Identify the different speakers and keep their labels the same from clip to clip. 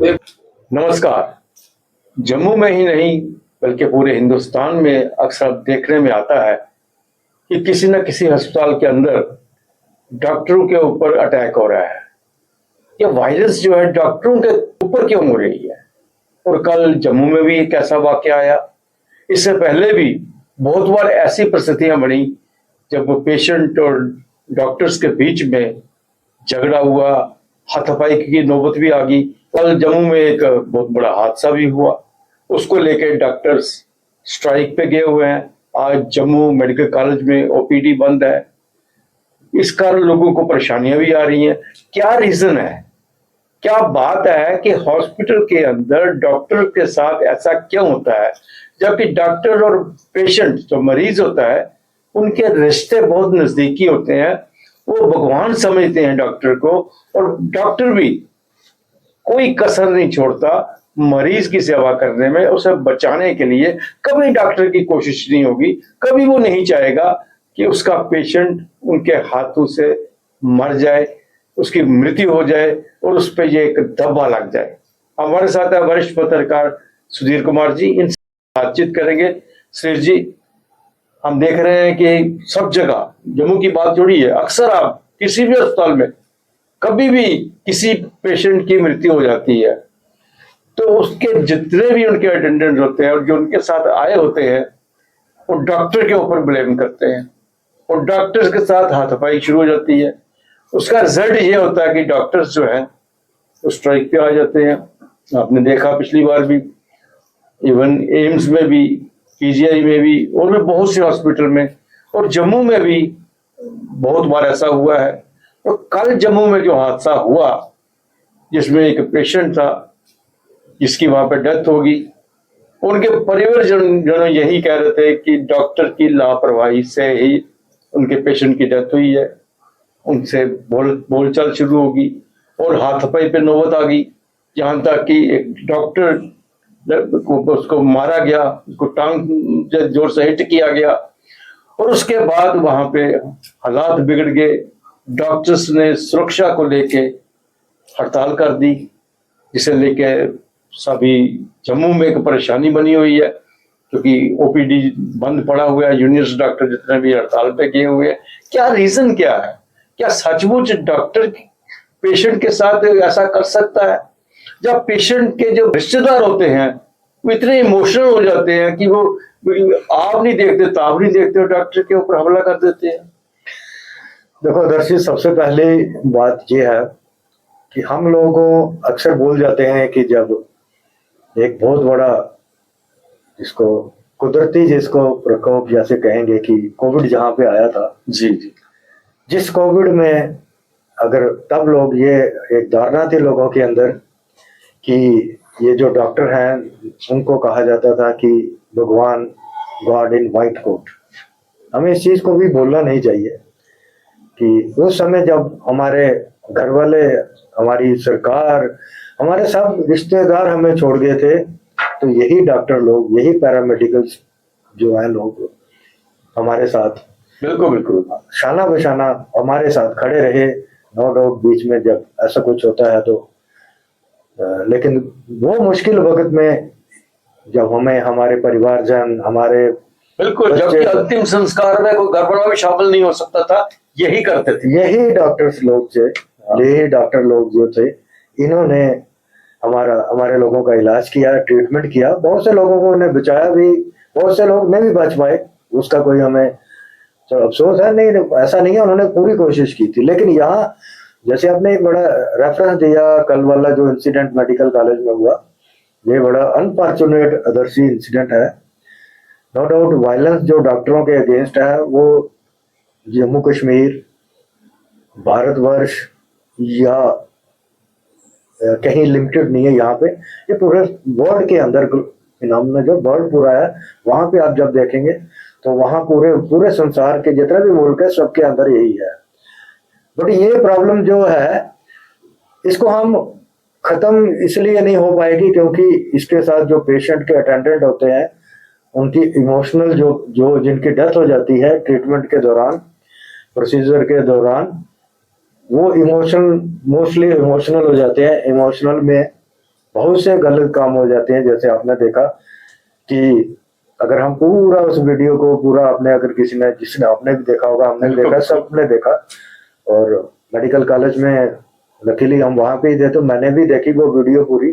Speaker 1: नमस्कार। जम्मू में ही नहीं बल्कि पूरे हिंदुस्तान में अक्सर देखने में आता है कि किसी न किसी अस्पताल के अंदर डॉक्टरों के ऊपर अटैक हो रहा है। ये वायरस जो है डॉक्टरों के ऊपर क्यों हो रही है? और कल जम्मू में भी एक ऐसा वाकया आया। इससे पहले भी बहुत बार ऐसी परिस्थितियां बनी जब वो पेशेंट और डॉक्टर्स के बीच में झगड़ा हुआ, हाथापाई की नौबत भी आ गई। कल जम्मू में एक बहुत बड़ा हादसा भी हुआ, उसको लेकर डॉक्टर्स स्ट्राइक पे गए हुए हैं। आज जम्मू मेडिकल कॉलेज में ओपीडी बंद है। इस कारण लोगों को परेशानियां भी आ रही हैं। क्या रीजन है, क्या बात है कि हॉस्पिटल के अंदर डॉक्टर के साथ ऐसा क्यों होता है, जबकि डॉक्टर और पेशेंट जो मरीज होता है उनके रिश्ते बहुत नजदीकी होते हैं। वो भगवान समझते हैं डॉक्टर को, और डॉक्टर भी कोई कसर नहीं छोड़ता मरीज की सेवा करने में, उसे बचाने के लिए। कभी डॉक्टर की कोशिश नहीं होगी, कभी वो नहीं चाहेगा कि उसका पेशेंट उनके हाथों से मर जाए, उसकी मृत्यु हो जाए और उस पर ये एक धब्बा लग जाए। हमारे साथ है वरिष्ठ पत्रकार सुधीर कुमार जी, इनसे बातचीत करेंगे। सुधीर जी, हम देख रहे हैं कि सब जगह जम्मू की बात जोड़ी है, अक्सर आप किसी भी अस्पताल में कभी भी किसी पेशेंट की मृत्यु हो जाती है तो उसके जितने भी उनके अटेंडेंट होते हैं और जो उनके साथ आए होते हैं वो डॉक्टर के ऊपर ब्लेम करते हैं और डॉक्टर्स के साथ हाथापाई शुरू हो जाती है। उसका रिजल्ट ये होता है कि डॉक्टर्स जो हैं वो स्ट्राइक पे आ जाते हैं। आपने देखा पिछली बार भी, इवन एम्स में भी, पीजीआई में भी, और भी बहुत से हॉस्पिटल में, और जम्मू में भी बहुत बार ऐसा हुआ है। तो कल जम्मू में जो हादसा हुआ जिसमें एक पेशेंट था जिसकी वहां पर डेथ होगी, उनके परिवारजन यही कह रहे थे कि डॉक्टर की लापरवाही से ही उनके पेशेंट की डेथ हुई है। उनसे बोलचाल शुरू होगी और हाथापाई पे नौबत आ गई, जहां तक कि एक डॉक्टर को उसको मारा गया, उसको टांग जोर से हिट किया गया और उसके बाद वहां पे हालात बिगड़ गए। डॉक्टर्स ने सुरक्षा को लेके हड़ताल कर दी, जिसे लेके सभी जम्मू में एक परेशानी बनी हुई है, क्योंकि ओपीडी बंद पड़ा हुआ है। यूनियंस डॉक्टर जितने भी हड़ताल पे गए हुए हैं। क्या रीजन क्या है? क्या सचमुच डॉक्टर पेशेंट के साथ ऐसा कर सकता है? जब पेशेंट के जो रिश्तेदार होते हैं वो इतने इमोशनल हो जाते हैं कि वो आप नहीं देखते, ताब नहीं देखते और डॉक्टर के ऊपर हमला कर देते हैं।
Speaker 2: देखो दर्शी, सबसे पहली बात यह है कि हम लोगों अक्सर बोल जाते हैं कि जब एक बहुत बड़ा, जिसको कुदरती, जिसको प्रकोप जैसे कहेंगे, कि कोविड जहां पे आया था,
Speaker 1: जी जी,
Speaker 2: जिस कोविड में अगर तब लोग, ये एक धारणा थी लोगों के अंदर कि ये जो डॉक्टर हैं उनको कहा जाता था कि भगवान, गॉड इन व्हाइट कोट। हमें इस चीज को भी बोलना नहीं चाहिए कि उस समय जब हमारे घर वाले, हमारी सरकार, हमारे सब रिश्तेदार हमें छोड़ गए थे, तो यही डॉक्टर लोग, यही पैरामेडिकल्स जो है लोग हमारे साथ
Speaker 1: बिल्कुल बिल्कुल
Speaker 2: शाना बशाना हमारे साथ खड़े रहे। नो डाउट बीच में जब ऐसा कुछ होता है तो लेकिन वो मुश्किल वक्त में जब हमें हमारे परिवारजन, हमारे
Speaker 1: बिल्कुल, जबकि अंतिम संस्कार में कोई गड़बड़ा भी शामिल नहीं हो सकता था, यही करते थे।
Speaker 2: यही डॉक्टर्स लोग थे, यही डॉक्टर लोग जो थे, इन्होंने हमारे लोगों का इलाज किया, ट्रीटमेंट किया। बहुत से लोगों को उन्हें बचाया भी, बहुत से लोग नहीं भी बच पाए, उसका कोई हमें तो अफसोस है नहीं, ऐसा नहीं है, उन्होंने पूरी कोशिश की थी। लेकिन यहाँ जैसे आपने एक बड़ा रेफरेंस दिया, कल वाला जो इंसिडेंट मेडिकल कॉलेज में हुआ, ये बड़ा अनफॉर्चुनेट अदर्शी इंसिडेंट है। नो डाउट वायलेंस जो डॉक्टरों के अगेंस्ट है वो जम्मू कश्मीर, भारतवर्ष या कहीं लिमिटेड नहीं है। यहाँ पे ये पूरे वर्ल्ड के अंदर फिनोमेना, जो वर्ल्ड पूरा है, वहां पे आप जब देखेंगे तो वहां पूरे संसार के जितने भी मुल्क है सबके अंदर यही है। बट ये प्रॉब्लम जो है, इसको हम खत्म इसलिए नहीं हो पाएगी क्योंकि इसके साथ जो पेशेंट के अटेंडेंट होते हैं, उनकी इमोशनल जो जिनकी डेथ हो जाती है ट्रीटमेंट के दौरान, प्रोसीजर के दौरान, वो मोस्टली इमोशनल हो जाते हैं। इमोशनल में बहुत से गलत काम हो जाते हैं। जैसे आपने देखा कि अगर हम पूरा उस वीडियो को पूरा आपने, अगर किसी ने, जिसने, आपने भी देखा होगा, हमने भी देखा, सबने देखा, और मेडिकल कॉलेज में लकीली हम वहां पे ही थे, तो मैंने भी देखी वो वीडियो पूरी।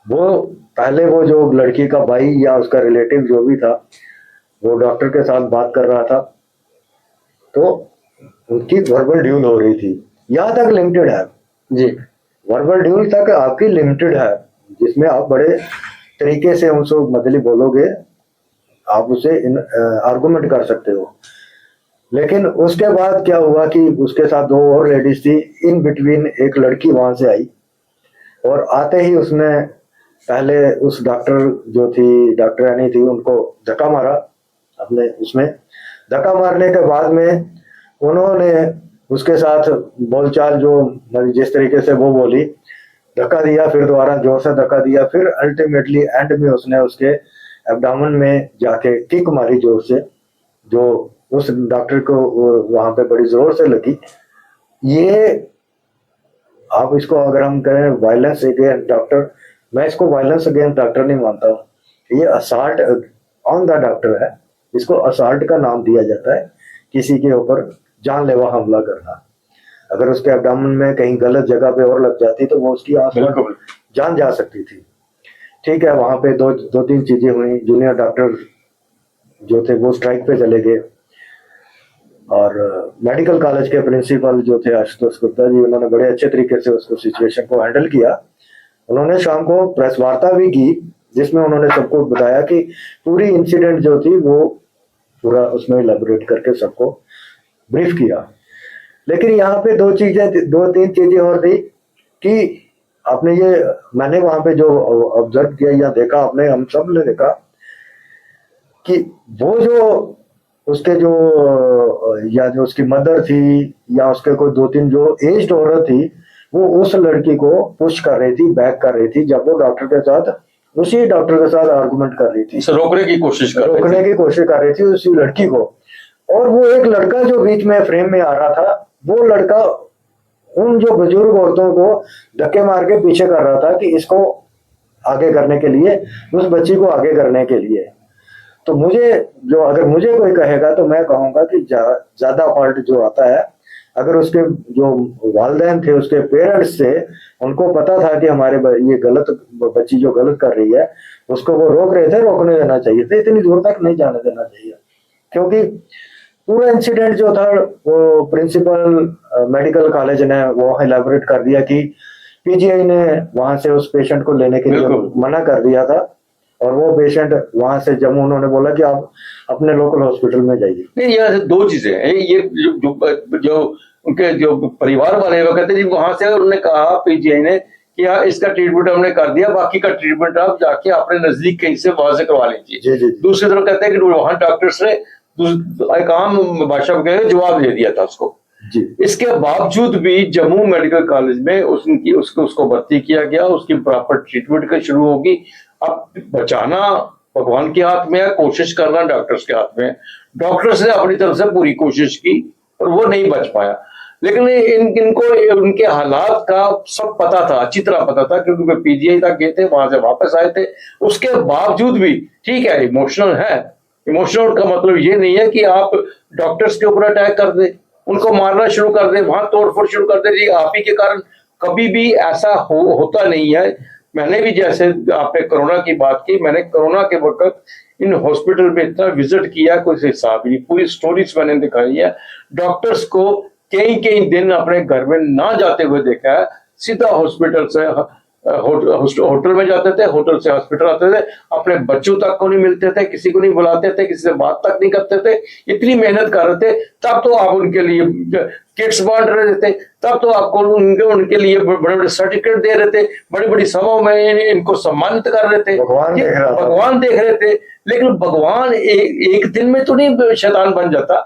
Speaker 2: वो पहले वो जो लड़की का भाई या उसका रिलेटिव जो भी था, वो डॉक्टर के साथ बात कर रहा था, तो उनकी वर्बल ड्यूल हो रही थी। यहाँ तक लिमिटेड है
Speaker 1: जी,
Speaker 2: वर्बल ड्यूल तक आपकी लिमिटेड है, जिसमें आप बड़े तरीके से उनसे मतलब बोलोगे, आप उसे आर्गुमेंट कर सकते हो। लेकिन उसके बाद क्या हुआ कि उसके साथ दो और लेडीज थी, इन बिटवीन एक लड़की वहां से आई, और आते ही उसने पहले उस डॉक्टर जो थी, डॉक्टरानी थी, उनको धक्का मारा अपने उसमें। धक्का मारने के बाद में उन्होंने उसके साथ बोलचाल जो जिस तरीके से वो बोली, धक्का दिया, फिर दोबारा जोर से धक्का दिया, फिर अल्टीमेटली एंड में उसने उसके एब्डामन में जाके किक मारी जोर से, जो उस डॉक्टर को वहां पे बड़ी जोर से लगी। ये आप इसको अगर हम कहें वायलेंस अगेंस्ट डॉक्टर, मैं इसको वायलेंस अगेंस्ट डॉक्टर नहीं मानता हूँ, ये असॉल्ट ऑन द डॉक्टर है। इसको असॉल्ट का नाम दिया जाता है, किसी के ऊपर जानलेवा हमला करना। अगर उसके एब्डामन में कहीं गलत जगह पे और लग जाती तो वो उसकी आसपास जान जा सकती थी। ठीक है, वहां पे दो तीन चीजें हुई। जूनियर डॉक्टर जो थे वो स्ट्राइक पे चले गए, और मेडिकल कॉलेज के प्रिंसिपल जो थे आशुतोष गुप्ता जी, उन्होंने बड़े अच्छे तरीके से उसको सिचुएशन को हैंडल किया। उन्होंने शाम को प्रेस वार्ता भी की, जिसमें उन्होंने सबको बताया कि पूरी इंसिडेंट जो थी वो पूरा उसमें इलेबोरेट करके सबको ब्रीफ किया। लेकिन यहाँ पे दो तीन चीजें और थी कि आपने ये, मैंने वहां पे जो ऑब्जर्व किया या देखा, आपने, हम सब ने देखा कि वो जो उसके जो या जो उसकी मदर थी या उसके कोई दो तीन जो एज्ड औरत थी, वो उस लड़की को पुश कर रही थी, बैक कर रही थी, जब वो डॉक्टर के साथ, उसी डॉक्टर के साथ आर्गुमेंट कर रही थी,
Speaker 1: रोकने की कोशिश कर
Speaker 2: रही थी उसी लड़की को। और वो एक लड़का जो बीच में फ्रेम में आ रहा था, वो लड़का उन जो बुजुर्ग औरतों को धक्के मार के पीछे कर रहा था कि इसको आगे करने के लिए, उस बच्ची को आगे करने के लिए। तो मुझे जो, अगर मुझे कोई कहेगा तो मैं कहूंगा कि ज्यादा फॉल्ट जो आता है, अगर उसके जो वालिदैन थे, उसके पेरेंट्स थे, उनको पता था कि हमारे ये गलत बच्ची जो गलत कर रही है, उसको वो रोक रहे थे, रोकने देना चाहिए था, इतनी दूर तक नहीं जाने देना चाहिए। क्योंकि पूरा इंसिडेंट जो था वो प्रिंसिपल मेडिकल कॉलेज ने वो इलेबोरेट कर दिया कि पीजीआई ने वहां से उस पेशेंट को लेने के लिए मना कर दिया था, और वो पेशेंट वहां से जब उन्होंने बोला कि आप अपने लोकल हॉस्पिटल में जाइए।
Speaker 1: नहीं, यहाँ से दो चीजें हैं। ये जो उनके जो परिवार वाले वो कहते हैं वहां से उन्होंने कहा पीजीआई ने कि हाँ इसका ट्रीटमेंट हमने कर दिया, बाकी का ट्रीटमेंट आप जाके अपने नजदीक कहीं से वहां से करवा लीजिए। दूसरी तरफ कहते हैं कि वहां डॉक्टर्स ने एक आम भाषा में जवाब दे दिया था उसको। इसके बावजूद भी जम्मू मेडिकल कॉलेज में उसको भर्ती किया गया, उसकी प्रॉपर ट्रीटमेंट का शुरू होगी। अब बचाना भगवान के हाथ में है, कोशिश करना डॉक्टर्स के हाथ में है। डॉक्टर्स ने अपनी तरफ से पूरी कोशिश की और वो नहीं बच पाया। लेकिन इनको उनके हालात का सब पता था, अच्छी तरह पता था, क्योंकि वे पीजीआई तक गए थे, वहां से वापस आए थे। उसके बावजूद भी ठीक है, इमोशनल है। इमोशनल का मतलब ये नहीं है कि आप डॉक्टर्स के ऊपर अटैक कर दे, उनको मारना शुरू कर दे, वहां तोड़फोड़ शुरू कर दे। जी आप ही के कारण कभी भी ऐसा होता नहीं है। मैंने भी, जैसे आपने कोरोना की बात की, मैंने कोरोना के वक्त इन हॉस्पिटल में इतना विजिट किया, कोई हिसाब नहीं। पूरी स्टोरीज मैंने दिखाई है। डॉक्टर्स को कई दिन अपने घर में ना जाते हुए देखा है, सीधा हॉस्पिटल से होटल में जाते थे, होटल से हॉस्पिटल आते थे, अपने बच्चों तक को नहीं मिलते थे, किसी को नहीं बुलाते थे, किसी से बात तक नहीं करते थे। इतनी मेहनत कर रहे थे, तब तो आप उनके लिए किट्स बांट रहे थे, तब तो आपको उनके लिए बड़े बड़े सर्टिफिकेट दे रहे थे, बड़ी बड़ी सभाओं में इनको सम्मानित कर रहे थे, भगवान देख रहे थे। लेकिन भगवान एक दिन में तो नहीं शैतान बन जाता।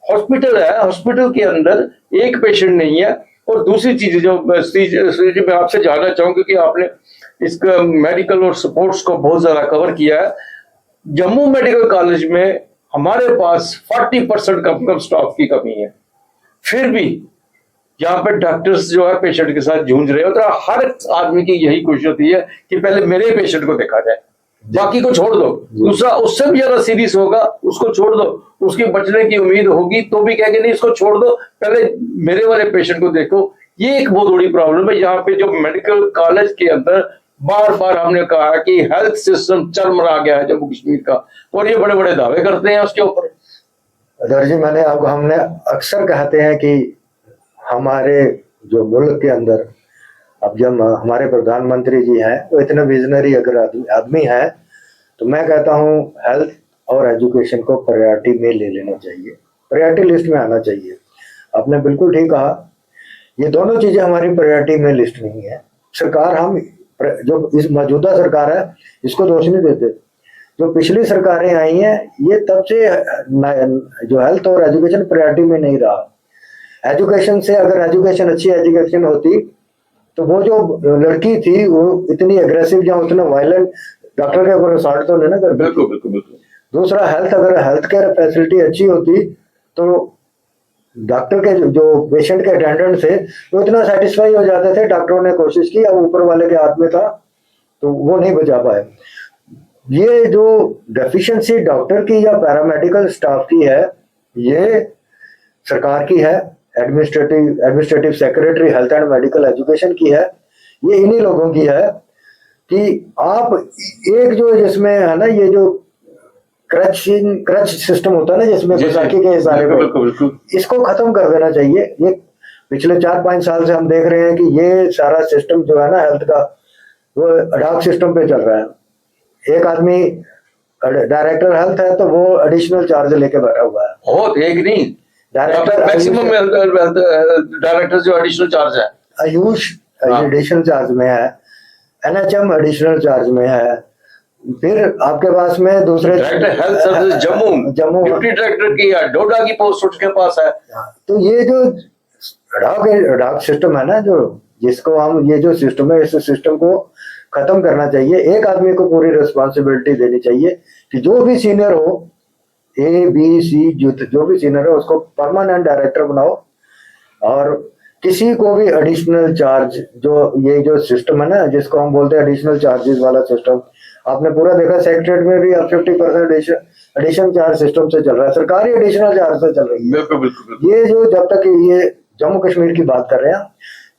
Speaker 1: हॉस्पिटल है, हॉस्पिटल के अंदर एक पेशेंट नहीं है। और दूसरी चीज जो मैं आपसे जानना चाहूंगा, क्योंकि आपने इसका मेडिकल और स्पोर्ट्स को बहुत ज्यादा कवर किया है। जम्मू मेडिकल कॉलेज में हमारे पास 40% कम स्टाफ की कमी है, फिर भी यहाँ पे डॉक्टर्स जो है पेशेंट के साथ जूझ रहे होते हैं। हर आदमी की यही कोशिश होती है कि पहले मेरे पेशेंट को देखा जाए, बाकी को छोड़ दो। दूसरा उससे भी ज्यादा सीरियस होगा, उसको छोड़ दो, उसकी बचने की उम्मीद होगी तो भी कहेंगे नहीं इसको छोड़ दो, पहले मेरे वाले पेशेंट को देखो। ये एक बहुत बड़ी प्रॉब्लम है यहाँ पे, जो मेडिकल कॉलेज के अंदर बार बार हमने कहा है कि हेल्थ सिस्टम चरमरा गया है जम्मू कश्मीर का, और ये बड़े बड़े दावे करते हैं उसके ऊपर।
Speaker 2: अदर जी, हमने अक्सर कहते हैं कि हमारे जो मुल्क के अंदर अब जब हमारे प्रधानमंत्री जी हैं वो इतने विजनरी अगर आदमी हैं, तो मैं कहता हूँ हेल्थ और एजुकेशन को प्रायोरिटी में ले लेना चाहिए, प्रायोरिटी लिस्ट में आना चाहिए। आपने बिल्कुल ठीक कहा, ये दोनों चीजें हमारी प्रायोरिटी में लिस्ट नहीं है। सरकार, हम जो इस मौजूदा सरकार है इसको दोष नहीं देते, जो पिछली सरकारें आई हैं ये तब से जो हेल्थ और एजुकेशन प्रायोरिटी में नहीं रहा। एजुकेशन से, अगर एजुकेशन अच्छी एजुकेशन होती तो वो जो लड़की थी वो इतनी एग्रेसिव या उतना वायलेंट डॉक्टर के ऊपर असॉल्ट तो नहीं ना करती।
Speaker 1: बिल्कुल बिल्कुल बिल्कुल।
Speaker 2: दूसरा, अगर हेल्थ केयर फैसिलिटी अच्छी होती तो डॉक्टर के जो पेशेंट के अटेंडेंट थे वो इतना सेटिस्फाई हो जाते थे, डॉक्टरों ने कोशिश की, अब ऊपर वाले के हाथ में था तो वो नहीं बचा पाए। ये जो डेफिशिएंसी डॉक्टर की या पैरामेडिकल स्टाफ की है, ये सरकार की है, administrative secretary health and medical education की है, ये इन्हीं लोगों की है कि आप एक जो जिसमें है ना, ये जो क्रच सिस्टम होता है ना जिसमें बैसाखी के इशारे पर, इसको खत्म कर देना चाहिए। ये पिछले 4-5 साल से हम देख रहे हैं कि ये सारा सिस्टम जो है ना हेल्थ का, वो अडॉक सिस्टम पे चल रहा है। एक आदमी डायरेक्टर हेल्थ है तो वो एडिशनल चार्ज लेके बैठा हुआ है।
Speaker 1: बहुत एक नहीं,
Speaker 2: डायरेक्टर
Speaker 1: मैक्सिमम डायरेक्टर जो एडिशनल चार्ज है,
Speaker 2: आयुष एडिशनल चार्ज में है, एनएचएम एडिशनल चार्ज में है, फिर आपके पास में दूसरे
Speaker 1: director health service Jammu duty director की है, डोडा की पोस्ट उसके पास है।
Speaker 2: तो ये जो अडॉक सिस्टम है ना, जो जिसको हम, ये जो सिस्टम है, इस सिस्टम को खत्म करना चाहिए। एक आदमी को पूरी रिस्पॉन्सिबिलिटी देनी चाहिए कि जो भी सीनियर हो, ए बी सी, जो भी सीनियर है उसको परमानेंट डायरेक्टर बनाओ, और किसी को भी एडिशनल चार्ज, जो ये जो सिस्टम है ना जिसको हम बोलते हैं एडिशनल चार्जेस वाला सिस्टम, आपने पूरा देखा सेक्रेटरीट में भी अब 50% एडिशनल चार्ज सिस्टम से चल रहा है, सरकारी एडिशनल चार्ज से चल रही है।
Speaker 1: बिल्कुल।
Speaker 2: ये जो जब तक ये जम्मू कश्मीर की बात कर रहे हैं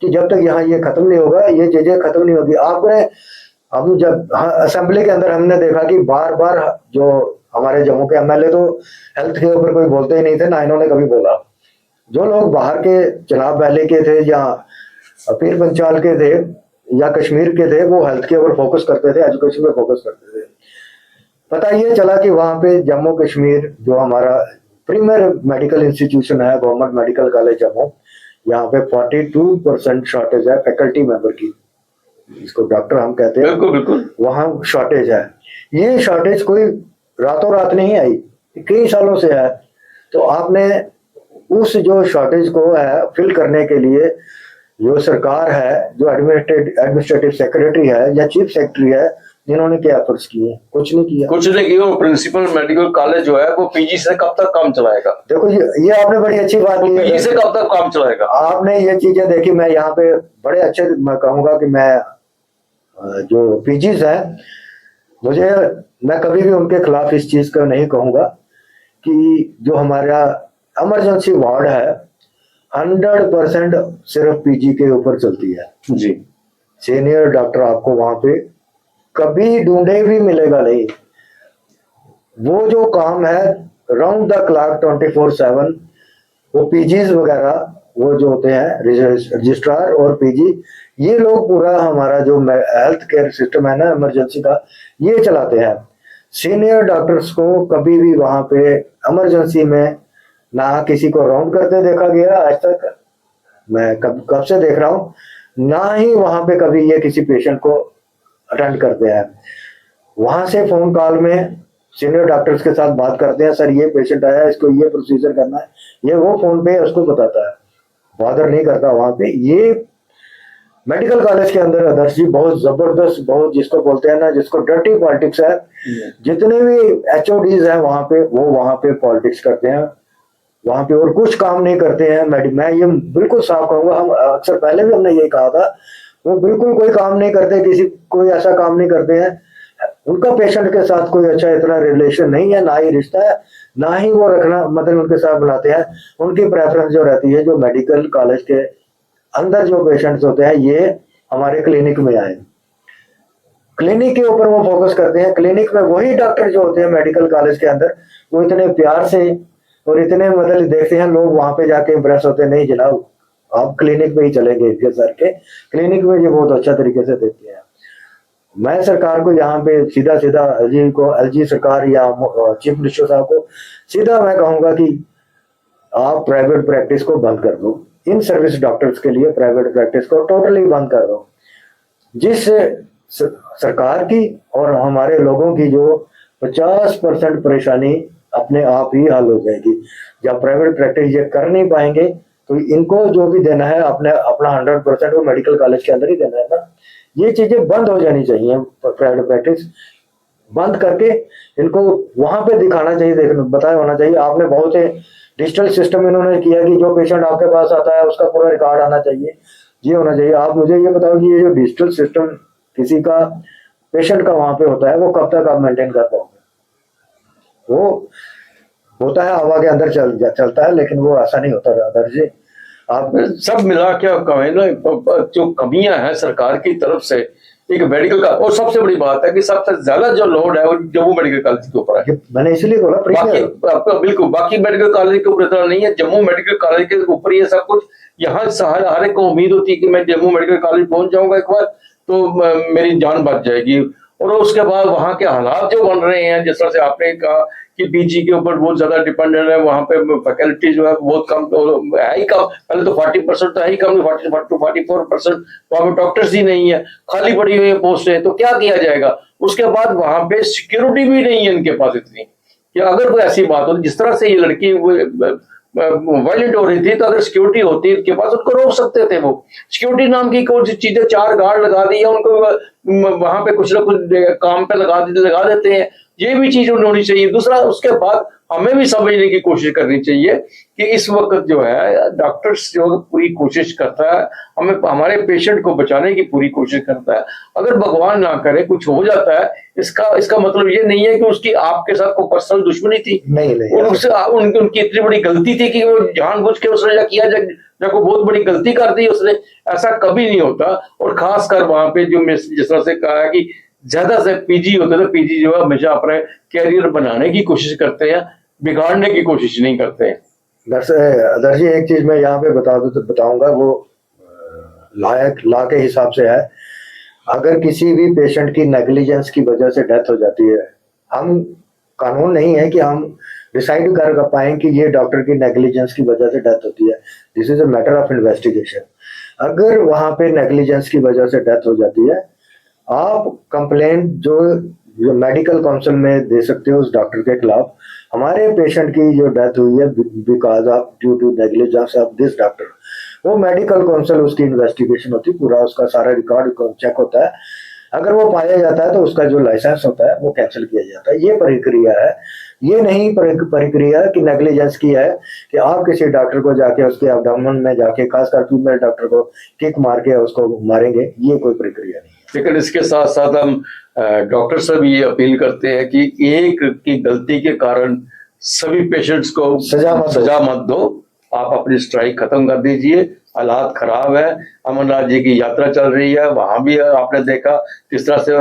Speaker 2: कि जब तक यहाँ ये खत्म नहीं होगा, ये चीजें खत्म नहीं होगी। आपने, हम जब असेंबली के अंदर हमने देखा कि बार बार जो हमारे जम्मू के एमएलए तो हेल्थ के ऊपर कोई बोलते ही नहीं थे, ना इन्होंने कभी बोला। जो लोग बाहर के चिनाब वैली के थे या पीर पंचाल के थे या कश्मीर के थे, वो हेल्थ के ऊपर फोकस करते थे, एजुकेशन पे फोकस करते थे। पता ये चला कि वहां पे जम्मू कश्मीर जो हमारा प्रीमियर मेडिकल इंस्टीट्यूशन है, गवर्नमेंट मेडिकल कॉलेज जम्मू, यहाँ पे 42% शॉर्टेज है फैकल्टी मेंबर की, इसको डॉक्टर हम कहते हैं।
Speaker 1: बिल्कुल।
Speaker 2: वहाँ शॉर्टेज है। ये शॉर्टेज कोई रातों रात नहीं आई, कई सालों से है। तो आपने उस जो शॉर्टेज को है फिल करने के लिए जो सरकार है, जो एडमिनिस्ट्रेटिव सेक्रेटरी है या चीफ सेक्रेटरी है, इन्होंने क्या एफर्ट्स किए? कुछ नहीं किया।
Speaker 1: और प्रिंसिपल मेडिकल कॉलेज जो है वो पीजी से कब तक काम चलाएगा?
Speaker 2: देखो ये आपने बड़ी अच्छी बात की,
Speaker 1: पीजी से कब तक काम चलाएगा?
Speaker 2: आपने ये चीजें देखी। मैं यहाँ पे बड़े अच्छे, मैं कहूंगा कि मैं जो पीजीज है, मैं कभी भी उनके खिलाफ इस चीज को नहीं कहूंगा कि जो हमारा इमरजेंसी वार्ड है 100% सिर्फ पीजी के ऊपर चलती है
Speaker 1: जी।
Speaker 2: सीनियर डॉक्टर आपको वहां पे कभी ढूंढे भी मिलेगा नहीं। वो जो काम है राउंड द क्लॉक 24/7, वो पीजीज वगैरह वो जो होते हैं रजिस्ट्रार और पीजी, ये लोग पूरा हमारा जो हेल्थ केयर सिस्टम है ना इमरजेंसी का, ये चलाते हैं। सीनियर डॉक्टर्स को कभी भी वहां पे इमरजेंसी में ना किसी को राउंड करते देखा गया आज तक, मैं कब से देख रहा हूँ, ना ही वहां पे कभी ये किसी पेशेंट को अटेंड करते हैं। वहां से फोन कॉल में सीनियर डॉक्टर्स के साथ बात करते हैं, सर ये पेशेंट आया, इसको ये प्रोसीजर करना है, ये वो फोन पे उसको बताता है, बॉदर नहीं करता वहां पे। ये मेडिकल कॉलेज के अंदर आदर्श जी बहुत जबरदस्त, बहुत जिसको बोलते हैं ना, जिसको डर्टी पॉलिटिक्स है। जितने भी HODs हैं वहां पे, वो वहां पे पॉलिटिक्स करते हैं। वहां पे और कुछ काम नहीं करते हैं। मैं ये बिल्कुल साफ कहूंगा, हम अक्सर पहले भी हमने यही कहा था, वो बिल्कुल कोई काम नहीं करते, किसी कोई ऐसा काम नहीं करते हैं। उनका पेशेंट के साथ कोई अच्छा इतना रिलेशन नहीं है, ना ही रिश्ता है, ना ही वो रखना मतलब उनके साथ बनाते हैं। उनकी प्रेफरेंस जो रहती है, जो मेडिकल कॉलेज के अंदर जो पेशेंट्स होते हैं, ये हमारे क्लिनिक में आए, क्लिनिक के ऊपर वो फोकस करते हैं। क्लिनिक में वही डॉक्टर जो होते हैं मेडिकल कॉलेज के अंदर, वो इतने प्यार से और इतने मतलब देखते हैं लोग वहां पे जाके इम्प्रेस होते हैं, नहीं जनाब आप क्लिनिक में ही चलेंगे, इनके सर के क्लिनिक में ये बहुत अच्छा तरीके से देखते हैं। मैं सरकार को यहाँ पे सीधा सीधा एलजी सरकार या चीफ मिनिस्टर साहब को सीधा मैं कहूंगा कि आप प्राइवेट प्रैक्टिस को बंद कर दो, इन सर्विस डॉक्टर्स के लिए प्राइवेट प्रैक्टिस को टोटली बंद कर दो, जिससे सरकार की और हमारे लोगों की जो 50% परेशानी अपने आप ही हल हो जाएगी। जब प्राइवेट प्रैक्टिस ये कर नहीं पाएंगे तो इनको जो भी देना है अपना 100% वो मेडिकल कॉलेज के अंदर ही देना है ना। ये चीजें बंद हो जानी चाहिए, प्राइवेट प्रैक्टिस बंद करके इनको वहां पे दिखाना चाहिए, बताया होना चाहिए। आपने बहुत डिजिटल सिस्टम इन्होंने किया कि जो पेशेंट आपके पास आता है उसका पूरा रिकॉर्ड आना चाहिए, ये होना चाहिए। आप मुझे ये बताओ कि ये जो डिजिटल सिस्टम किसी का पेशेंट का वहां पे होता है, वो कब तक आप मेंटेन कर पाओगे? वो होता है हवा के अंदर चलता है, लेकिन वो ऐसा नहीं होता दर्जी। आप
Speaker 1: सब मिला के कहें ना, जो कमियां हैं सरकार की तरफ से एक मेडिकल का, और सबसे बड़ी बात है कि सबसे ज्यादा जो लोड है वो जम्मू मेडिकल कॉलेज के ऊपर है।
Speaker 2: मैंने इसलिए बोला
Speaker 1: बिल्कुल बाकी मेडिकल कॉलेज के ऊपर इतना नहीं है, जम्मू मेडिकल कॉलेज के ऊपर ये सब कुछ। यहाँ हर एक को उम्मीद होती है कि मैं जम्मू मेडिकल कॉलेज पहुंच जाऊंगा एक बार तो मेरी जान बच जाएगी। और उसके बाद वहाँ के हालात जो बन रहे हैं, जिस तरह से आपने कहा कि पीजी के ऊपर बहुत ज्यादा डिपेंडेंट है, वहाँ पे फैकल्टी जो है बहुत कम तो है ही कम, पहले तो 40% तो है ही कम, 44% वहाँ पे डॉक्टर्स ही नहीं है, खाली पड़ी हुई पोस्ट है, तो क्या किया जाएगा? उसके बाद वहाँ पे सिक्योरिटी भी नहीं है इनके पास इतनी कि अगर कोई ऐसी बात हो, जिस तरह से ये लड़की वायलेंट हो रही थी, तो अगर सिक्योरिटी होती उनके पास उनको रोक सकते थे। वो सिक्योरिटी नाम की कौन सी चीजें, 4 गार्ड लगा दी है उनको, वहां पे कुछ ना कुछ काम पे लगा देते हैं, ये भी चीज होनी चाहिए। दूसरा, उसके बाद हमें भी समझने की कोशिश करनी चाहिए कि इस वक्त जो है डॉक्टर्स जो पूरी कोशिश करता है, हमें हमारे पेशेंट को बचाने की पूरी कोशिश करता है। अगर भगवान ना करे कुछ हो जाता है, इसका मतलब ये नहीं है कि उसकी आपके साथ कोई पर्सनल दुश्मनी थी,
Speaker 2: नहीं।
Speaker 1: उनकी इतनी बड़ी गलती थी कि वो जानबूझ के उसने किया, जब को बहुत बड़ी गलती कर दी उसने, ऐसा कभी नहीं होता। और खासकर वहां पे जो जिस तरह से कहा कि ज्यादा से पीजी होते थे, पीजी जो है हमेशा अपने कैरियर बनाने की कोशिश करते हैं, बिगाड़ने की कोशिश नहीं करते हैं।
Speaker 2: दर्जी एक चीज मैं यहाँ पे बताऊंगा, वो लॉ के हिसाब से है। अगर किसी भी पेशेंट की नेग्लिजेंस की वजह से डेथ हो जाती है, हम कानून नहीं है कि हम डिसाइड कर पाए कि ये डॉक्टर की नेग्लिजेंस की वजह से डेथ होती है। This is a matter of investigation. अगर वहां पे नेग्लिजेंस की वजह से डेथ हो जाती है, आप कंप्लेंट जो मेडिकल काउंसिल में दे सकते हो उस डॉक्टर के खिलाफ। हमारे पेशेंट की जो डेथ हुई है because of due to negligence of this doctor, वो मेडिकल काउंसिल उसकी इन्वेस्टिगेशन होती है, पूरा उसका सारा रिकॉर्ड चेक होता है। अगर वो पाया जाता है तो उसका जो लाइसेंस होता है वो कैंसिल किया जाता है। ये प्रक्रिया है, ये नहीं प्रक्रिया कि नेग्लिजेंस की है कि आप किसी डॉक्टर को जाके उसके अब्डोमेन में जाके, खासकर फीमेल डॉक्टर को किक मार के उसको मारेंगे, ये कोई प्रक्रिया नहीं है।
Speaker 1: लेकिन इसके साथ साथ हम डॉक्टर से भी ये अपील करते हैं कि एक की गलती के कारण सभी पेशेंट्स को सजा मत दो, आप अपनी स्ट्राइक खत्म कर दीजिए। हालात खराब है, अमरनाथ जी की यात्रा चल रही है, वहां भी आपने देखा किस तरह से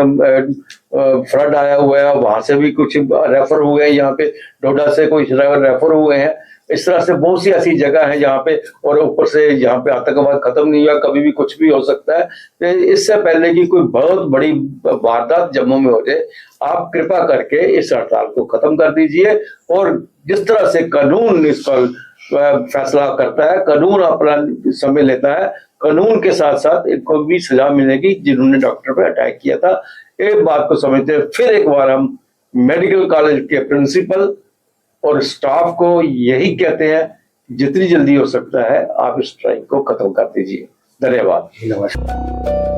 Speaker 1: फ्लड आया हुआ है, वहां से भी कुछ रेफर हुए हैं, यहाँ पे डोडा से कुछ रेफर हुए हैं। इस तरह से बहुत सी ऐसी जगह है जहाँ पे, और ऊपर से यहाँ पे आतंकवाद खत्म नहीं हुआ, कभी भी कुछ भी हो सकता है। तो इससे पहले कि कोई बहुत बड़ी वारदात जम्मू में हो जाए, आप कृपा करके इस हड़ताल को खत्म कर दीजिए। और जिस तरह से कानून इस पर फैसला करता है, कानून अपना समय लेता है, कानून के साथ साथ इनको भी सजा मिलेगी जिन्होंने डॉक्टर पर अटैक किया था। एक बात को समझते हैं, फिर एक बार हम मेडिकल कॉलेज के प्रिंसिपल और स्टाफ को यही कहते हैं, जितनी जल्दी हो सकता है आप इस स्ट्राइक को खत्म कर दीजिए। धन्यवाद।
Speaker 2: नमस्कार।